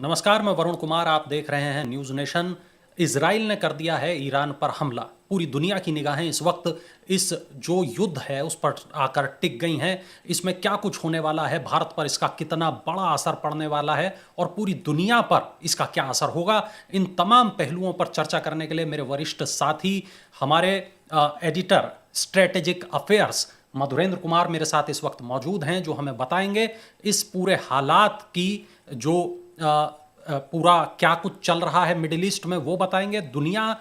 नमस्कार, मैं वरुण कुमार। आप देख रहे हैं न्यूज़ नेशन। इजराइल ने कर दिया है ईरान पर हमला। पूरी दुनिया की निगाहें इस वक्त इस जो युद्ध है उस पर आकर टिक गई हैं। इसमें क्या कुछ होने वाला है, भारत पर इसका कितना बड़ा असर पड़ने वाला है और पूरी दुनिया पर इसका क्या असर होगा, इन तमाम पहलुओं पर चर्चा करने के लिए मेरे वरिष्ठ साथी, हमारे editor strategic affairs Madhurendra Kumar मेरे साथ इस वक्त मौजूद हैं, जो हमें बताएंगे इस पूरे हालात की जो पूरा क्या कुछ चल रहा है मिडिल ईस्ट में वो बताएंगे, दुनिया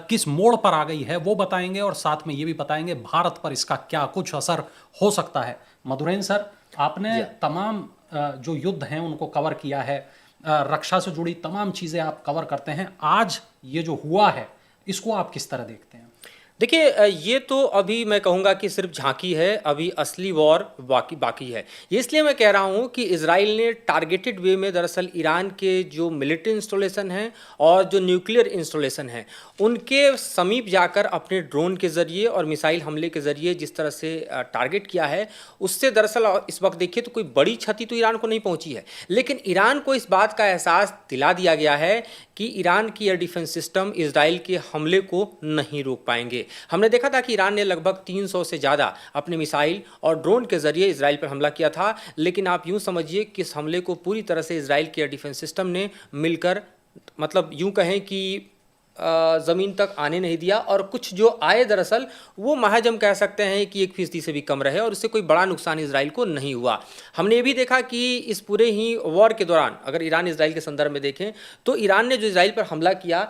किस मोड़ पर आ गई है वो बताएंगे, और साथ में ये भी बताएंगे भारत पर इसका क्या कुछ असर हो सकता है। मधुरेंद्र सर, आपने तमाम जो युद्ध हैं उनको कवर किया है, रक्षा से जुड़ी तमाम चीज़ें आप कवर करते हैं। आज ये जो हुआ है इसको आप किस तरह देखते हैं? देखिए, ये तो अभी मैं कहूँगा कि सिर्फ झांकी है, अभी असली वॉर बाकी बाकी है। ये इसलिए मैं कह रहा हूँ कि इजराइल ने टारगेटेड वे में दरअसल ईरान के जो मिलिट्री इंस्टॉलेशन हैं और जो न्यूक्लियर इंस्टॉलेशन हैं उनके समीप जाकर अपने ड्रोन के ज़रिए और मिसाइल हमले के ज़रिए जिस तरह से टारगेट किया है, उससे दरअसल इस वक्त देखिए तो कोई बड़ी क्षति तो ईरान को नहीं पहुँची है, लेकिन ईरान को इस बात का एहसास दिला दिया गया है कि ईरान की एयर डिफेंस सिस्टम इजराइल के हमले को नहीं रोक पाएंगे। हमने देखा था कि ईरान ने लगभग 300 से ज़्यादा अपने मिसाइल और ड्रोन के जरिए इजराइल पर हमला किया था, लेकिन आप यूं समझिए कि इस हमले को पूरी तरह से इजराइल के एयर डिफेंस सिस्टम ने मिलकर, मतलब यूं कहें कि ज़मीन तक आने नहीं दिया, और कुछ जो आए दरअसल वो महज हम कह सकते हैं कि 1% से भी कम रहे, और उससे कोई बड़ा नुकसान इजराइल को नहीं हुआ। हमने ये भी देखा कि इस पूरे ही वॉर के दौरान अगर ईरान इजराइल के संदर्भ में देखें तो ईरान ने जो इजराइल पर हमला किया,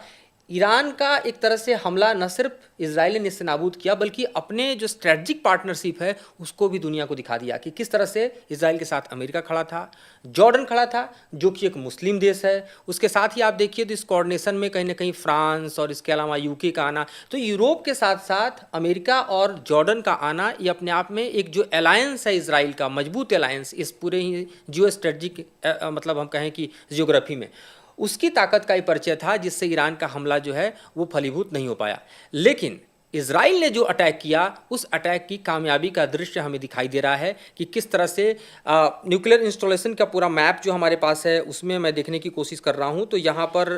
ईरान का एक तरह से हमला न सिर्फ इजराइल ने निस्तेनाबूद किया बल्कि अपने जो स्ट्रेटजिक पार्टनरशिप है उसको भी दुनिया को दिखा दिया कि किस तरह से इजराइल के साथ अमेरिका खड़ा था, जॉर्डन खड़ा था जो कि एक मुस्लिम देश है। उसके साथ ही आप देखिए तो इस कोऑर्डिनेशन में कहीं ना कहीं फ्रांस और इसके अलावा यूके का आना, तो यूरोप के साथ साथ अमेरिका और जॉर्डन का आना, ये अपने आप में एक जो अलायंस है इजराइल का, मजबूत अलायंस इस पूरे ही जियो स्ट्रेटजिक मतलब हम कहें कि जियोग्राफी में, उसकी ताकत का ही परिचय था, जिससे ईरान का हमला जो है वो फलीभूत नहीं हो पाया। लेकिन इजराइल ने जो अटैक किया उस अटैक की कामयाबी का दृश्य हमें दिखाई दे रहा है कि किस तरह से न्यूक्लियर इंस्टॉलेशन का पूरा मैप जो हमारे पास है उसमें मैं देखने की कोशिश कर रहा हूं। तो यहाँ पर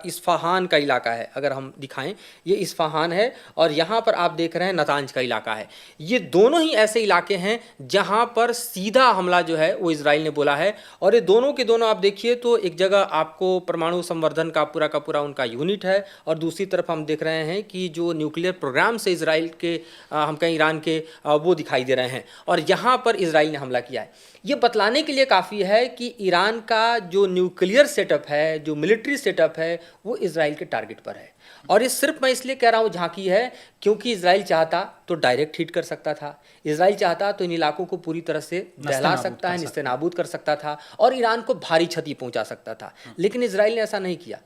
इस्फहान का इलाका है, अगर हम दिखाएं, ये इस्फहान है, और यहाँ पर आप देख रहे हैं नतांज का इलाका है। ये दोनों ही ऐसे इलाके हैं जहाँ पर सीधा हमला जो है वो इजराइल ने बोला है, और ये दोनों के दोनों आप देखिए तो एक जगह आपको परमाणु संवर्धन का पूरा उनका यूनिट है, और दूसरी तरफ हम देख रहे हैं कि जो न्यूक्लियर प्रोग्राम से इजराइल के हम कहें ईरान के वो दिखाई दे रहे हैं, और यहाँ पर इजराइल ने हमला किया है। ये बतलाने के लिए काफ़ी है कि ईरान का जो न्यूक्लियर सेटअप है, जो मिलिट्री सेटअप है, वो इजराइल के टारगेट पर है। और ये सिर्फ मैं इसलिए कह रहा हूँ झांकी है क्योंकि इजराइल चाहता तो डायरेक्ट हिट कर सकता था, इजराइल चाहता तो इन इलाकों को पूरी तरह से दहला सकता है, निस्तेनाबूद कर सकता था और ईरान को भारी क्षति पहुंचा सकता था, लेकिन इजराइल ने ऐसा नहीं किया।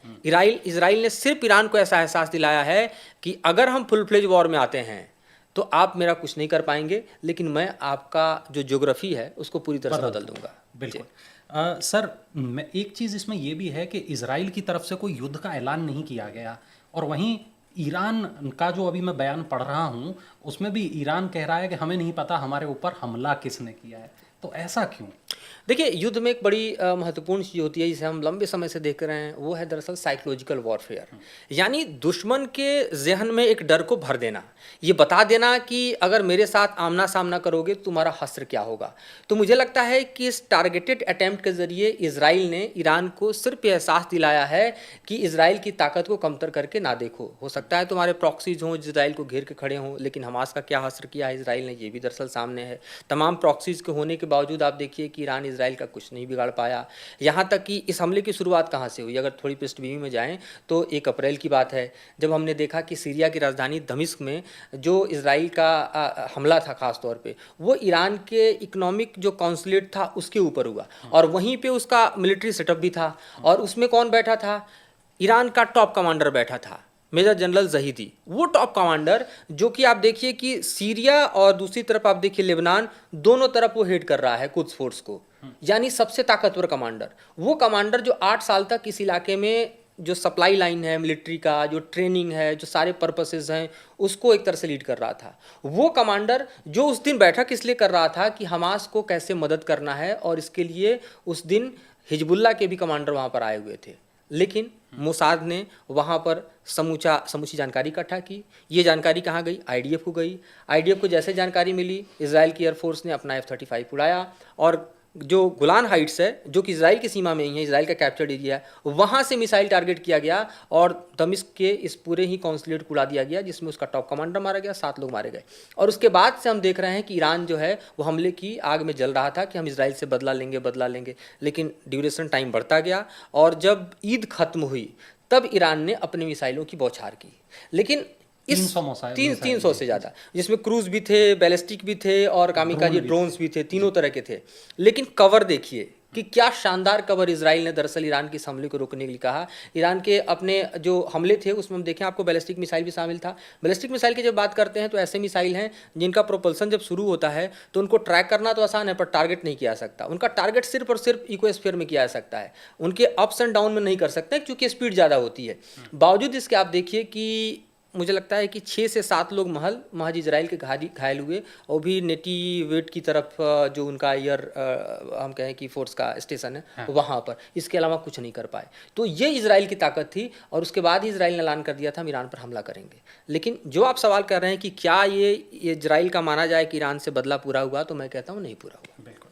इजराइल ने सिर्फ ईरान को ऐसा एहसास दिलाया है कि अगर हम फुल फ्लेज वॉर में आते हैं तो आप मेरा कुछ नहीं कर पाएंगे, लेकिन मैं आपका जो ज्योग्राफी है उसको पूरी तरह से बदल दूंगा। बिल्कुल। सर, मैं एक चीज़ इसमें यह भी है कि इजराइल की तरफ से कोई युद्ध का ऐलान नहीं किया गया, और वहीं ईरान का जो अभी मैं बयान पढ़ रहा हूं उसमें भी ईरान कह रहा है कि हमें नहीं पता हमारे ऊपर हमला किसने किया है। तो ऐसा क्यों? देखिए, युद्ध में एक बड़ी महत्वपूर्ण चीज़ होती है जिसे हम लंबे समय से देख रहे हैं, वो है दरअसल साइकोलॉजिकल वॉरफेयर, यानी दुश्मन के जहन में एक डर को भर देना, ये बता देना कि अगर मेरे साथ आमना सामना करोगे तो तुम्हारा हश्र क्या होगा। तो मुझे लगता है कि इस टारगेटेड अटैम्प्ट के जरिए इजराइल ने ईरान को सिर्फ ये एहसास दिलाया है कि इजराइल की ताकत को कमतर करके ना देखो। हो सकता है तुम्हारे प्रॉक्सीज हों इजराइल को घेर के खड़े हों, लेकिन हमास का क्या हश्र किया है इजराइल ने, ये भी दरअसल सामने है। तमाम प्रॉक्सीज के होने के बावजूद आप देखिए कि ईरान इजराइल का कुछ नहीं बिगाड़ पाया। यहाँ तक कि इस हमले की शुरुआत कहाँ से हुई, अगर थोड़ी पृष्ठभूमि में जाएं तो 1 अप्रैल की बात है, जब हमने देखा कि सीरिया की राजधानी दमिश्क में जो इजराइल का हमला था, खास तौर पे वो ईरान के इकोनॉमिक जो कॉन्सुलेट था उसके ऊपर हुआ, और वहीं पे उसका मिलिट्री सेटअप भी था, और उसमें कौन बैठा था? ईरान का टॉप कमांडर बैठा था, मेजर जनरल जहीदी, वो टॉप कमांडर जो कि आप देखिए कि सीरिया और दूसरी तरफ आप देखिए लेबनान, दोनों तरफ वो हेड कर रहा है कुद्स फोर्स को, यानी सबसे ताकतवर कमांडर। वो कमांडर जो 8 साल तक इस इलाके में जो सप्लाई लाइन है मिलिट्री का, जो ट्रेनिंग है, जो सारे पर्पसेस हैं, उसको एक तरह से लीड कर रहा था। वो कमांडर जो उस दिन बैठक इसलिए कर रहा था कि हमास को कैसे मदद करना है, और इसके लिए उस दिन हिजबुल्लाह के भी कमांडर वहाँ पर आए हुए थे, लेकिन मोसाद ने वहाँ पर समूची जानकारी इकट्ठा की। ये जानकारी कहाँ गई? आईडीएफ को गई। आईडीएफ को जैसे जानकारी मिली, इजराइल की एयरफोर्स ने अपना F-35 उड़ाया और जो गोलान हाइट्स है, जो कि इजराइल की सीमा में ही है, इजराइल का कैप्चर्ड एरिया है, वहाँ से मिसाइल टारगेट किया गया और दमिश्क के इस पूरे ही कॉन्सुलेट को उड़ा दिया गया, जिसमें उसका टॉप कमांडर मारा गया, 7 लोग मारे गए। और उसके बाद से हम देख रहे हैं कि ईरान जो है वो हमले की आग में जल रहा था कि हम इजराइल से बदला लेंगे, लेकिन ड्यूरेशन टाइम बढ़ता गया और जब ईद खत्म हुई तब ईरान ने अपनी मिसाइलों की बौछार की। लेकिन इस 300 से ज़्यादा, जिसमें क्रूज भी थे, बैलिस्टिक भी थे और कामिकाज़ी ड्रोन्स भी थे, तीनों तरह के थे। लेकिन कवर देखिए कि क्या शानदार कवर इजराइल ने दरअसल ईरान के इस हमले को रोकने के लिए कहा। ईरान के अपने जो हमले थे उसमें हम देखें, आपको बैलिस्टिक मिसाइल भी शामिल था। बैलिस्टिक मिसाइल की जब बात करते हैं तो ऐसे मिसाइल हैं जिनका प्रोपल्सन जब शुरू होता है तो उनको ट्रैक करना तो आसान है, पर टारगेट नहीं किया जा सकता। उनका टारगेट सिर्फ और सिर्फ इकोस्फीयर में किया जा सकता है, उनके अप्स एंड डाउन में नहीं कर सकते क्योंकि स्पीड ज़्यादा होती है। बावजूद इसके आप देखिए कि मुझे लगता है कि 6 से 7 लोग महज इजराइल के घायल हुए, और भी नेटिवेट की तरफ जो उनका हम कहें कि फोर्स का स्टेशन है, हाँ, वहाँ पर। इसके अलावा कुछ नहीं कर पाए। तो ये इजराइल की ताकत थी और उसके बाद ही इजराइल ने ऐलान कर दिया था हम ईरान पर हमला करेंगे। लेकिन जो आप सवाल कर रहे हैं कि क्या ये इजराइल का माना जाए कि ईरान से बदला पूरा हुआ, तो मैं कहता हूँ नहीं पूरा हुआ। बिल्कुल।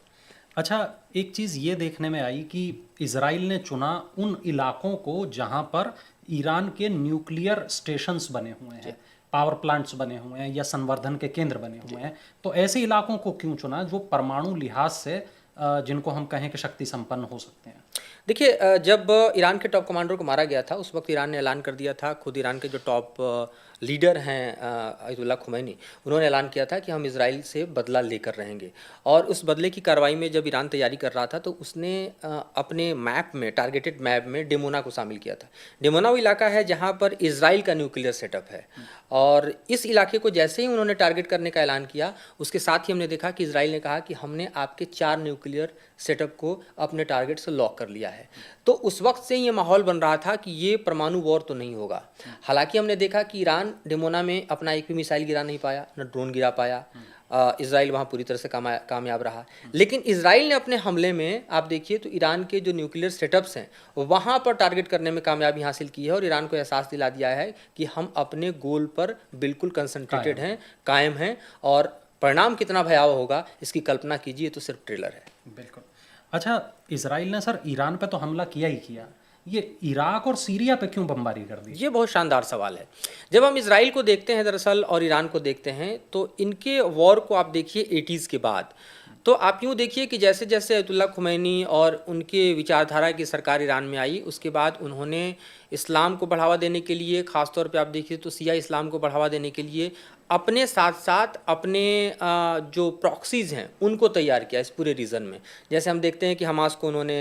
अच्छा, एक चीज़ ये देखने में आई कि इजराइल ने चुना उन इलाकों को जहाँ पर ईरान के न्यूक्लियर स्टेशंस बने हुए हैं, पावर प्लांट्स बने हुए हैं या संवर्धन के केंद्र बने हुए हैं। तो ऐसे इलाकों को क्यों चुना जो परमाणु लिहाज से जिनको हम कहें कि शक्ति संपन्न हो सकते हैं? देखिए, जब ईरान के टॉप कमांडर को मारा गया था उस वक्त ईरान ने ऐलान कर दिया था, खुद ईरान के जो टॉप लीडर हैं अयतुल्लाह खुमैनी, उन्होंने ऐलान किया था कि हम इजराइल से बदला लेकर रहेंगे। और उस बदले की कार्रवाई में जब ईरान तैयारी कर रहा था तो उसने अपने मैप में, टारगेटेड मैप में डेमोना को शामिल किया था। डेमोना वो इलाका है जहाँ पर इजराइल का न्यूक्लियर सेटअप है, और इस इलाके को जैसे ही उन्होंने टारगेट करने का ऐलान किया, उसके साथ ही हमने देखा कि इजराइल ने कहा कि हमने आपके 4 न्यूक्लियर सेटअप को अपने टारगेट से लॉक कर लिया है। तो उस वक्त से ये माहौल बन रहा था कि ये परमाणु वॉर तो नहीं होगा। हालांकि हमने देखा कि ईरान डेमोना में अपना एक भी मिसाइल गिरा नहीं पाया, न ड्रोन गिरा पाया। इजराइल वहाँ पूरी तरह से कामयाब रहा। लेकिन इजराइल ने अपने हमले में आप देखिए तो ईरान के जो न्यूक्लियर सेटअप्स हैं वहाँ पर टारगेट करने में कामयाबी हासिल की है, और ईरान को एहसास दिला दिया है कि हम अपने गोल पर बिल्कुल कंसंट्रेटेड हैं, कायम हैं, और परिणाम कितना भयावह होगा इसकी कल्पना कीजिए, तो सिर्फ ट्रेलर है। बिल्कुल। अच्छा, इजराइल ने सर ईरान पे तो हमला किया ही किया, ये इराक और सीरिया पे क्यों बमबारी कर दी? ये बहुत शानदार सवाल है। जब हम इजराइल को देखते हैं दरअसल और ईरान को देखते हैं तो इनके वॉर को आप देखिए 80s के बाद, तो आप यूँ देखिए कि जैसे जैसे अयतुल्लाह खुमैनी और उनके विचारधारा की सरकार ईरान में आई, उसके बाद उन्होंने इस्लाम को बढ़ावा देने के लिए, ख़ासतौर पे आप देखिए तो शिया इस्लाम को बढ़ावा देने के लिए अपने साथ साथ अपने जो प्रॉक्सीज़ हैं उनको तैयार किया इस पूरे रीजन में। जैसे हम देखते हैं कि हमास को उन्होंने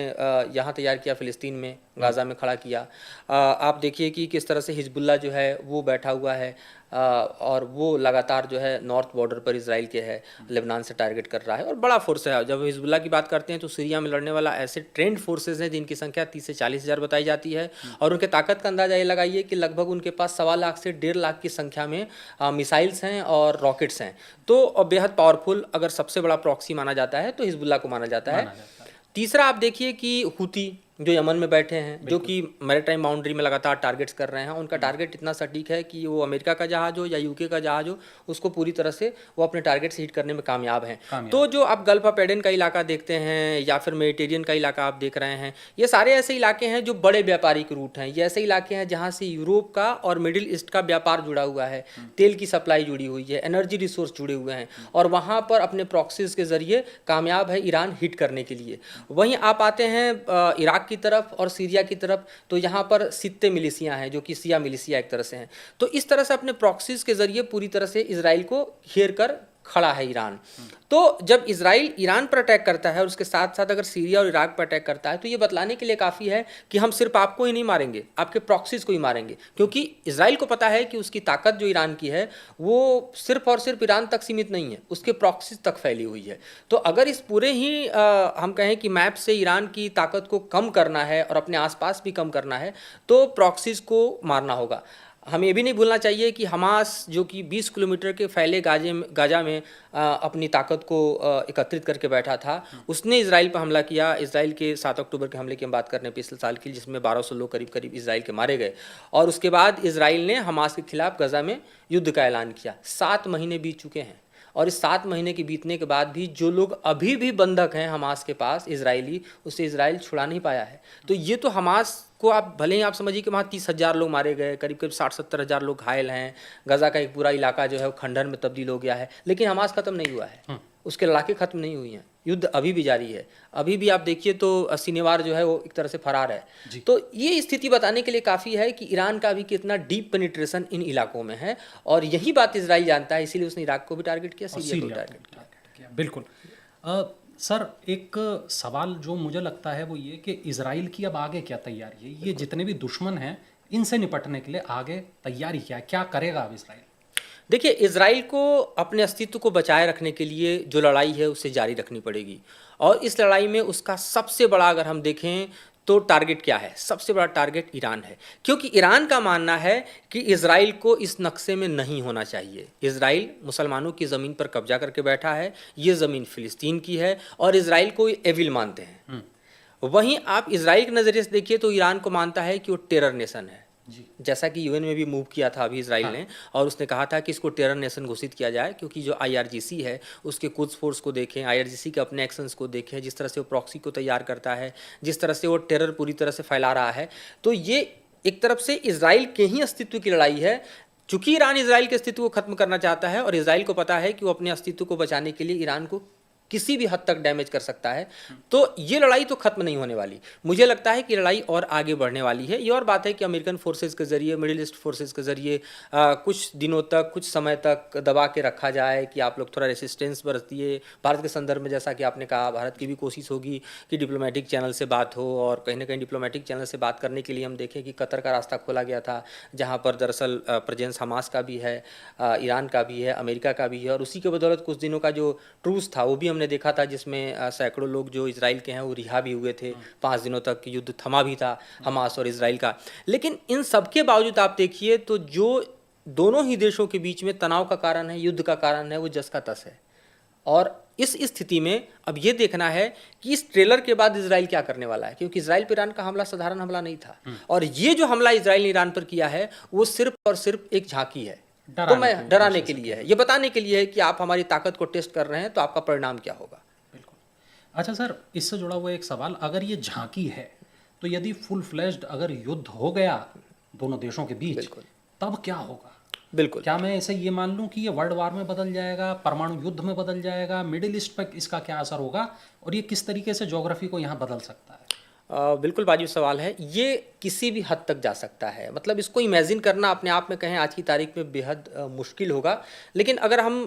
यहाँ तैयार किया, फ़िलिस्तीन में, गाज़ा में खड़ा किया। आप देखिए कि किस तरह से हिजबुल्लाह जो है वो बैठा हुआ है, और वो लगातार जो है नॉर्थ बॉर्डर पर इजराइल के है, लेबनान से टारगेट कर रहा है, और बड़ा फोर्स है। जब हिजबुल्लाह की बात करते हैं तो सीरिया में लड़ने वाला ऐसे ट्रेंड फोर्सेज हैं जिनकी संख्या 30 से 40 हज़ार बताई जाती है, और उनके ताकत का अंदाजा ये लगाइए कि लगभग उनके पास 1.25 लाख से 1.5 लाख की संख्या में मिसाइल्स हैं और रॉकेट्स हैं। तो बेहद पावरफुल, अगर सबसे बड़ा प्रॉक्सी माना जाता है तो हिजबुल्लाह को माना जाता है। तीसरा आप देखिए कि हुती जो यमन में बैठे हैं, जो कि मैरीटाइम बाउंड्री में लगातार टारगेट्स कर रहे हैं, उनका टारगेट इतना सटीक है कि वो अमेरिका का जहाज हो या यूके का जहाज हो, उसको पूरी तरह से वो अपने टारगेट से हिट करने में कामयाब हैं। तो जो आप गल्फ ऑफ एडन का इलाका देखते हैं या फिर मेडिटेरियन का इलाका आप देख रहे हैं, ये सारे ऐसे इलाके हैं जो बड़े व्यापारिक रूट हैं। ये ऐसे इलाके हैं जहाँ से यूरोप का और मिडिल ईस्ट का व्यापार जुड़ा हुआ है, तेल की सप्लाई जुड़ी हुई है, एनर्जी रिसोर्स जुड़े हुए हैं, और वहाँ पर अपने प्रॉक्सीज के जरिए कामयाब है ईरान हिट करने के लिए। वहीं आप आते हैं इराक की तरफ और सीरिया की तरफ, तो यहाँ पर सित्ते मिलिशिया हैं जो कि शिया मिलिशिया एक तरह से हैं। तो इस तरह से अपने प्रॉक्सीज के जरिए पूरी तरह से इजराइल को घेर कर खड़ा है ईरान। तो जब इजराइल ईरान पर अटैक करता है और उसके साथ साथ अगर सीरिया और इराक पर अटैक करता है, तो ये बतलाने के लिए काफ़ी है कि हम सिर्फ आपको ही नहीं मारेंगे, आपके प्रॉक्सीज को ही मारेंगे, क्योंकि इजराइल को पता है कि उसकी ताकत जो ईरान की है वो सिर्फ और सिर्फ ईरान तक सीमित नहीं है, उसके प्रॉक्सीज तक फैली हुई है। तो अगर इस पूरे ही हम कहें कि मैप से ईरान की ताकत को कम करना है और अपने आसपास भी कम करना है, तो प्रॉक्सीज को मारना होगा। हमें ये भी नहीं भूलना चाहिए कि हमास जो कि 20 किलोमीटर के फैले गाजा में अपनी ताकत को एकत्रित करके बैठा था, उसने इजराइल पर हमला किया। इजराइल के 7 अक्टूबर के हमले की हम बात कर रहे हैं पिछले साल की, जिसमें 1200 लोग करीब करीब इजराइल के मारे गए। और उसके बाद इजराइल ने हमास के खिलाफ गजा में युद्ध का ऐलान किया। 7 महीने बीत चुके हैं और इस 7 महीने के बीतने के बाद भी जो लोग अभी भी बंधक हैं हमास के पास इजरायली, उसे इजराइल छुड़ा नहीं पाया है। तो ये तो हमास को आप भले ही आप समझिए कि वहाँ 30,000 लोग मारे गए, करीब करीब 60-70 हज़ार लोग घायल हैं, गजा का एक पूरा इलाका जो है वो खंडहर में तब्दील हो गया है, लेकिन हमास ख़त्म नहीं हुआ है, उसके लड़ाके ख़त्म नहीं हुई हैं, युद्ध अभी भी जारी है। अभी भी आप देखिए तो सिनेवार जो है वो एक तरह से फरार है। तो ये स्थिति बताने के लिए काफ़ी है कि ईरान का भी कितना डीप पेनिट्रेशन इन इलाकों में है, और यही बात इजराइल जानता है, इसीलिए उसने इराक को भी टारगेट किया, सीरिया को टारगेट किया। बिल्कुल। सर, एक सवाल जो मुझे लगता है वो ये कि इजराइल की अब आगे क्या तैयारी है? ये जितने भी दुश्मन हैं इनसे निपटने के लिए आगे तैयारी क्या करेगा अब इजराइल? देखिए, इजराइल को अपने अस्तित्व को बचाए रखने के लिए जो लड़ाई है उसे जारी रखनी पड़ेगी, और इस लड़ाई में उसका सबसे बड़ा, अगर हम देखें तो टारगेट क्या है, सबसे बड़ा टारगेट ईरान है। क्योंकि ईरान का मानना है कि इजराइल को इस नक्शे में नहीं होना चाहिए। इजराइल मुसलमानों की ज़मीन पर कब्जा करके बैठा है, ये ज़मीन फिलिस्तीन की है, और इजराइल को एविल मानते हैं। वहीं आप इजराइल के नज़रिए से देखिए तो ईरान को मानता है कि वो टेरर नेशन है, जैसा कि यूएन में भी मूव किया था अभी इजराइल ने, और उसने कहा था कि इसको टेरर नेशन घोषित किया जाए। क्योंकि जो आईआरजीसी है उसके कुछ फोर्स को देखें, आईआरजीसी के अपने एक्शंस को देखें, जिस तरह से वो प्रॉक्सी को तैयार करता है, जिस तरह से वो टेरर पूरी तरह से फैला रहा है, तो ये एक तरफ से इजराइल के ही अस्तित्व की लड़ाई है। चूंकि ईरान इजराइल के अस्तित्व को खत्म करना चाहता है, और इजराइल को पता है कि वो अपने अस्तित्व को बचाने के लिए ईरान को किसी भी हद तक डैमेज कर सकता है, तो ये लड़ाई तो खत्म नहीं होने वाली। मुझे लगता है कि लड़ाई और आगे बढ़ने वाली है। ये और बात है कि अमेरिकन फोर्सेस के ज़रिए, मिडिल ईस्ट फोर्सेस के ज़रिए कुछ दिनों तक, कुछ समय तक दबा के रखा जाए कि आप लोग थोड़ा रेसिस्टेंस बरतिए। भारत के संदर्भ में जैसा कि आपने कहा, भारत की भी कोशिश होगी कि डिप्लोमेटिक चैनल से बात हो, और कहीं ना कहीं डिप्लोमेटिक चैनल से बात करने के लिए हम देखें कि कतर का रास्ता खोला गया था, जहाँ पर दरअसल प्रेजेंस हमास का भी है, ईरान का भी है, अमेरिका का भी है, और उसी के बदौलत कुछ दिनों का जो ट्रूस था वो भी हमने देखा था, जिसमें सैकड़ों लोग जो इजराइल के हैं वो रिहा भी हुए थे। 5 दिनों तक युद्ध थमा भी था हमास और इजराइल का। लेकिन इन सब के बावजूद आप देखिए तो जो दोनों ही देशों के बीच में तनाव का कारण है, युद्ध का कारण है, वो जस का तस है। और इस स्थिति में अब ये देखना है कि इस ट्रेलर के बाद इजराइल क्या करने वाला है, क्योंकि इजराइल पर ईरान का हमला साधारण हमला नहीं था, और ये जो हमला इजराइल ने ईरान पर किया है वो सिर्फ और सिर्फ एक झांकी है। तो मैं डराने के लिए है, ये बताने के लिए है कि आप हमारी ताकत को टेस्ट कर रहे हैं तो आपका परिणाम क्या होगा। अच्छा सर, इससे जुड़ा हुआ एक सवाल, अगर ये झांकी है तो यदि फुल फ्लेश्ड अगर युद्ध हो गया दोनों देशों के बीच, तब क्या होगा? बिल्कुल, क्या मैं ऐसे ये मान लूं कि ये वर्ल्ड वार में बदल जाएगा, परमाणु युद्ध में बदल जाएगा, मिडिल ईस्ट पर इसका क्या असर होगा, और ये किस तरीके से ज्योग्राफी को यहाँ बदल सकता है? बिल्कुल वाजिब सवाल है। ये किसी भी हद तक जा सकता है, मतलब इसको इमेजिन करना अपने आप में कहें आज की तारीख में बेहद मुश्किल होगा। लेकिन अगर हम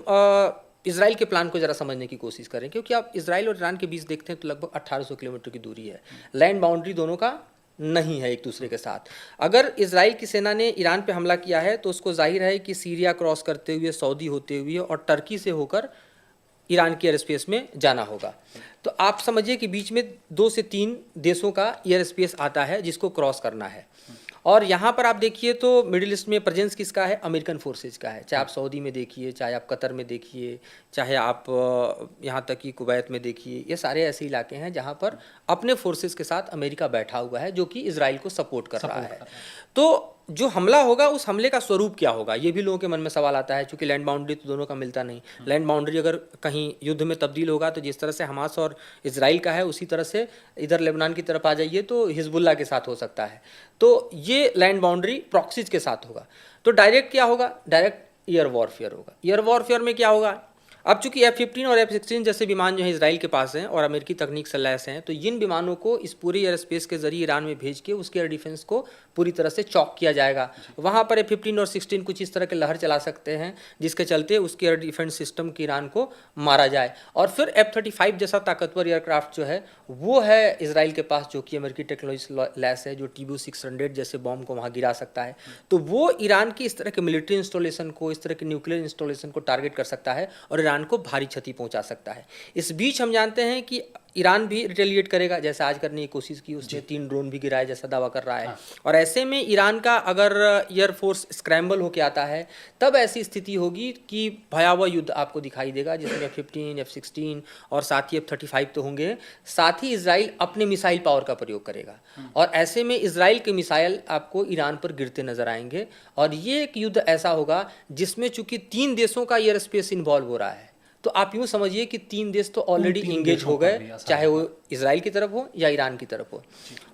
इजराइल के प्लान को ज़रा समझने की कोशिश करें, क्योंकि आप इजराइल और ईरान के बीच देखते हैं तो लगभग 1800 किलोमीटर की दूरी है, लैंड बाउंड्री दोनों का नहीं है एक दूसरे के साथ। अगर इजराइल की सेना ने ईरान पे हमला किया है तो उसको जाहिर है कि सीरिया क्रॉस करते हुए, सऊदी होते हुए और टर्की से होकर ईरान के एयर स्पेस में जाना होगा। तो आप समझिए कि बीच में 2 से 3 देशों का एयर स्पेस आता है जिसको क्रॉस करना है। और यहाँ पर आप देखिए तो मिडिल ईस्ट में प्रेजेंस किसका है? अमेरिकन फोर्सेज का है। चाहे आप सऊदी में देखिए, चाहे आप कतर में देखिए, चाहे आप यहाँ तक कि कुवैत में देखिए, ये सारे ऐसे इलाके हैं जहाँ पर अपने फोर्सेज के साथ अमेरिका बैठा हुआ है, जो कि इजराइल को सपोर्ट कर रहा है। तो जो हमला होगा उस हमले का स्वरूप क्या होगा, ये भी लोगों के मन में सवाल आता है, क्योंकि लैंड बाउंड्री तो दोनों का मिलता नहीं। लैंड बाउंड्री अगर कहीं युद्ध में तब्दील होगा तो जिस तरह से हमास और इजराइल का है उसी तरह से इधर लेबनान की तरफ आ जाइए तो हिजबुल्ला के साथ हो सकता है। तो ये लैंड बाउंड्री प्रॉक्सीज के साथ होगा। तो डायरेक्ट क्या होगा? डायरेक्ट एयर वॉरफेयर होगा। एयर वॉरफेयर में क्या होगा? अब चूंकि F-15 और F-16 जैसे विमान जो है इजराइल के पास हैं और अमेरिकी तकनीक से लैस हैं, तो इन विमानों को इस पूरे एयर स्पेस के जरिए ईरान में भेज के उसके एयर डिफेंस को पूरी तरह से चौक किया जाएगा। वहाँ पर F-15 और 16 कुछ इस तरह के लहर चला सकते हैं जिसके चलते उसके एयर डिफेंस सिस्टम की ईरान को मारा जाए। और फिर F-35 जैसा ताकतवर एयरक्राफ्ट जो है वो है इजराइल के पास, जो कि अमेरिकी टेक्नोलॉजी से लैस है, जो TB600 जैसे बॉम्ब को वहाँ गिरा सकता है। तो वो ईरान की इस तरह के मिलिट्री इंस्टॉलेशन को, इस तरह के न्यूक्लियर इंस्टॉलेशन को टारगेट कर सकता है और ईरान को भारी क्षति पहुंचा सकता है। इस बीच हम जानते हैं कि ईरान भी रिटेलिएट करेगा, जैसा आज करने की कोशिश की उसने, 3 ड्रोन भी गिराए जैसा दावा कर रहा है। और ऐसे में ईरान का अगर एयरफोर्स स्क्रैम्बल होके आता है, तब ऐसी स्थिति होगी कि भयावह युद्ध आपको दिखाई देगा, जिसमें F-15, F-16 और साथ ही F-35 तो होंगे, साथ ही इजराइल अपने मिसाइल पावर का प्रयोग करेगा। और ऐसे में इजराइल के मिसाइल आपको ईरान पर गिरते नजर आएंगे, और ये एक युद्ध ऐसा होगा जिसमें चूंकि 3 देशों का एयर स्पेस इन्वॉल्व हो रहा है, तो आप यूँ समझिए कि 3 देश तो ऑलरेडी इंगेज हो गए, चाहे वो इजराइल की तरफ हो या ईरान की तरफ हो।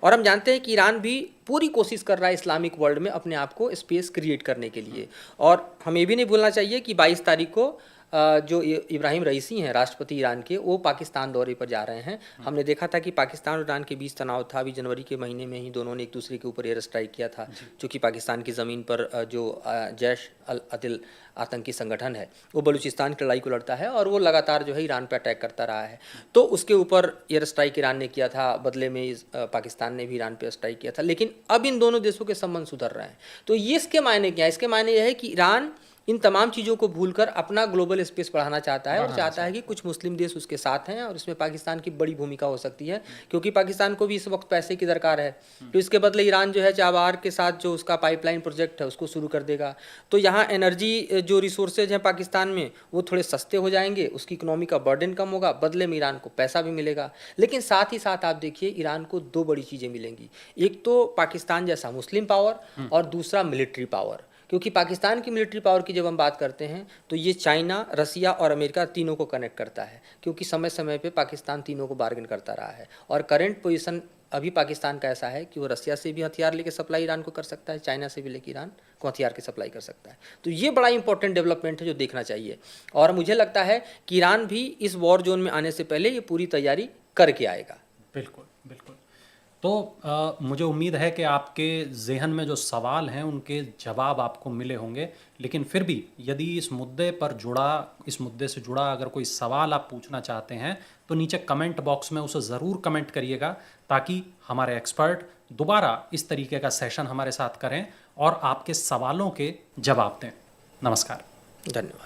और हम जानते हैं कि ईरान भी पूरी कोशिश कर रहा है इस्लामिक वर्ल्ड में अपने आप को स्पेस क्रिएट करने के लिए। और हमें भी नहीं भूलना चाहिए कि 22 तारीख को जो इब्राहिम रईसी हैं राष्ट्रपति ईरान के, वो पाकिस्तान दौरे पर जा रहे हैं। हमने देखा था कि पाकिस्तान और ईरान के बीच तनाव था, अभी जनवरी के महीने में ही दोनों ने एक दूसरे के ऊपर एयर स्ट्राइक किया था, क्योंकि पाकिस्तान की ज़मीन पर जो जैश अल अदिल आतंकी संगठन है वो बलूचिस्तान की लड़ाई को लड़ता है, और वो लगातार जो है ईरान पर अटैक करता रहा है। तो उसके ऊपर एयर स्ट्राइक ईरान ने किया था, बदले में पाकिस्तान ने भी ईरान पर स्ट्राइक किया था। लेकिन अब इन दोनों देशों के संबंध सुधर रहे हैं। तो ये इसके मायने क्या है? इसके मायने यह है कि ईरान इन तमाम चीज़ों को भूलकर अपना ग्लोबल स्पेस बढ़ाना चाहता है, और चाहता है कि कुछ मुस्लिम देश उसके साथ हैं, और इसमें पाकिस्तान की बड़ी भूमिका हो सकती है, क्योंकि पाकिस्तान को भी इस वक्त पैसे की दरकार है। तो इसके बदले ईरान जो है चाबहार के साथ जो उसका पाइपलाइन प्रोजेक्ट है उसको शुरू कर देगा। तो यहाँ एनर्जी जो रिसोर्सेज हैं पाकिस्तान में वो थोड़े सस्ते हो जाएंगे, उसकी इकोनॉमी का बर्डन कम होगा, बदले में ईरान को पैसा भी मिलेगा। लेकिन साथ ही साथ आप देखिए ईरान को 2 बड़ी चीज़ें मिलेंगी, एक तो पाकिस्तान जैसा मुस्लिम पावर, और दूसरा मिलिट्री पावर। क्योंकि पाकिस्तान की मिलिट्री पावर की जब हम बात करते हैं तो ये चाइना, रसिया और अमेरिका तीनों को कनेक्ट करता है, क्योंकि समय समय पे पाकिस्तान तीनों को बार्गेन करता रहा है। और करंट पोजीशन अभी पाकिस्तान का ऐसा है कि वो रसिया से भी हथियार लेके सप्लाई ईरान को कर सकता है, चाइना से भी लेके ईरान को हथियार की सप्लाई कर सकता है। तो ये बड़ा इंपॉर्टेंट डेवलपमेंट है जो देखना चाहिए, और मुझे लगता है कि ईरान भी इस वॉर जोन में आने से पहले ये पूरी तैयारी करके आएगा। बिल्कुल बिल्कुल। तो मुझे उम्मीद है कि आपके ज़हन में जो सवाल हैं उनके जवाब आपको मिले होंगे, लेकिन फिर भी यदि इस मुद्दे से जुड़ा अगर कोई सवाल आप पूछना चाहते हैं तो नीचे कमेंट बॉक्स में उसे ज़रूर कमेंट करिएगा, ताकि हमारे एक्सपर्ट दोबारा इस तरीके का सेशन हमारे साथ करें और आपके सवालों के जवाब दें। नमस्कार। धन्यवाद।